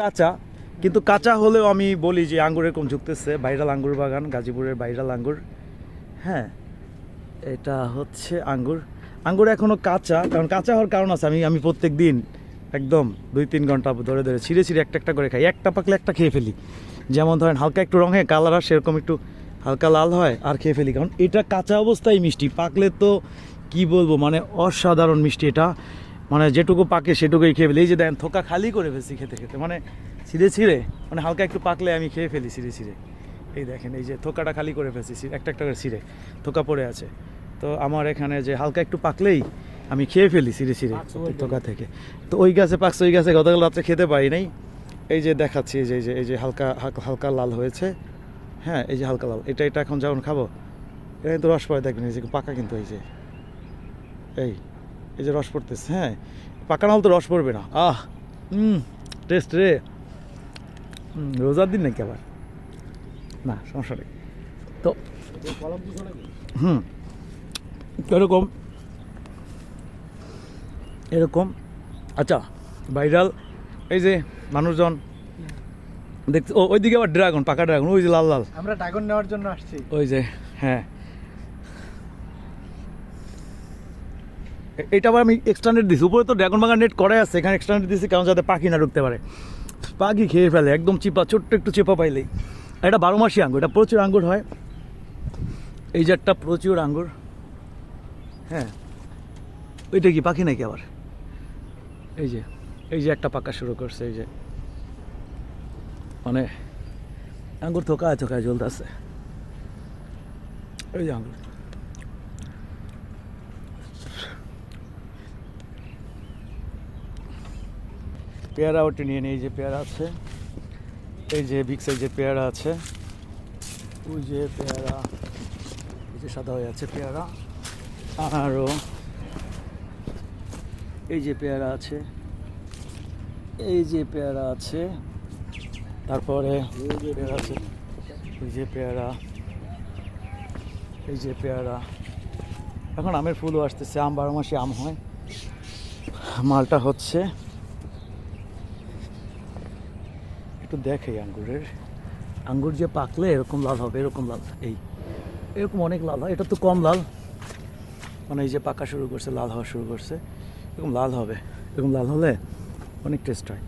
কাঁচা, কিন্তু কাঁচা হলেও আমি বলি যে আঙ্গুর এরকম ঝুঁকতেছে। ভাইরাল আঙ্গুর বাগান, গাজীপুরের ভাইরাল আঙ্গুর। হ্যাঁ, এটা হচ্ছে আঙ্গুর। আঙ্গুর এখনও কাঁচা, কারণ কাঁচা হওয়ার কারণ আছে। আমি প্রত্যেক দিন একদম 2-3 ঘন্টা ধরে ধরে ছিঁড়ে ছিঁড়ে একটা একটা করে খাই। একটা পাকলে একটা খেয়ে ফেলি। যেমন ধরেন হালকা একটু রঙে কালার আর সেরকম একটু হালকা লাল হয় আর খেয়ে ফেলি, কারণ এটা কাঁচা অবস্থায় মিষ্টি। পাকলে তো কি বলবো, মানে অসাধারণ মিষ্টি এটা। মানে যেটুকু পাকে সেটুকুই খেয়ে ফেলি। এই যে দেন থোকা খালি করে ফেলছি খেতে খেতে, মানে ছিঁড়ে ছিঁড়ে, মানে হালকা একটু পাকলে আমি খেয়ে ফেলি ছিঁড়ে ছিঁড়ে। এই দেখেন, এই যে থোকাটা খালি করে ফেলছি, একটা একটা করে ছিঁড়ে থোকা পড়ে আছে। তো আমার এখানে যে হালকা একটু পাকলেই আমি খেয়ে ফেলি ছিঁড়ে ছিঁড়ে থোকা থেকে। তো ওই গাছে পাকছে, ওই গাছে গতকাল রাত্রে খেতে পারি নাই। এই যে দেখাচ্ছি, এই যে হালকা হালকা লাল হয়েছে। হ্যাঁ, এই যে হালকা লাল, এটা এখন যখন খাবো এটা কিন্তু রস পড়ে, দেখবেন এই যে পাকা, কিন্তু এই যে এই যে রস পড়তেছে। হ্যাঁ, পাকা না হলে তো রস পড়বে না। টেস্ট রে। রোজার দিন নাকি আবার? না, সমস্যা নেই। তো এরকম এরকম আচ্ছা, ভাইরাল। এই যে মানুষজন দেখতে, ওইদিকে আবার ড্রাগন, পাকা ড্রাগন, ওই যে লাল লাল। আমরা ড্রাগন নেওয়ার জন্য আসছি। ওই যে, হ্যাঁ, এটা আবার আমি এক্সট্রা নেট দিচ্ছি। উপরে তো ড্রাগন বাগান নেট করাই আছে, এখানে এক্সট্রা নেট দিচ্ছি কারণ যাতে পাখি না ঢুকতে পারে। পাখি খেয়ে ফেলে একদম চিপা, ছোট্ট একটু চেপা পাইলেই। এটা 12 মাসি আঙ্গুর, এটা প্রচুর আঙ্গুর হয়। এই যে একটা প্রচুর আঙ্গুর। হ্যাঁ, ওইটা কি পাখি নাকি আবার? এই যে একটা পাকা শুরু করছে, এই যে মানে আঙ্গুর থোকায় থোকায় জ্বলতেছে। এই যে আঙ্গুর, পেয়ারা ওটা নিয়ে নিই। এই যে পেয়ারা আছে, এই যে বিগ সাইজের পেয়ারা আছে। ওই যে পেয়ারা, এই যে সাদা হয়ে আছে পেয়ারা। আরও এই যে পেয়ারা আছে, এই যে পেয়ারা আছে। তারপরে পেয়ারা আছে, এই যে পেয়ারা, এই যে পেয়ারা। এখন আমের ফুলও আসতেছে, আম 12 মাসে আম হয়। মালটা হচ্ছে একটু দেখে আঙ্গুর যে পাকলে এরকম লাল হবে, এরকম লাল, এরকম অনেক লাল হয়। এটা তো কম লাল, মানে এই যে পাকা শুরু করছে, লাল হওয়া শুরু করছে, এরকম লাল হবে। এরকম লাল হলে অনেক টেস্ট হয়।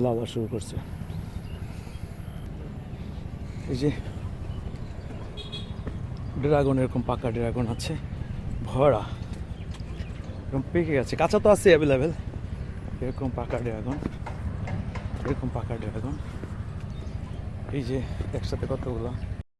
লাল হওয়া শুরু করছে। এই যে ড্রাগন, এরকম পাকা ড্রাগন আছে ভরা, এরকম পেকে গেছে। কাঁচা তো আছে অ্যাভেলেবেল। এরকম পাকা ড্রাগন, এরকম পাকা ড্রাগন। এই যে একসাথে কতগুলো।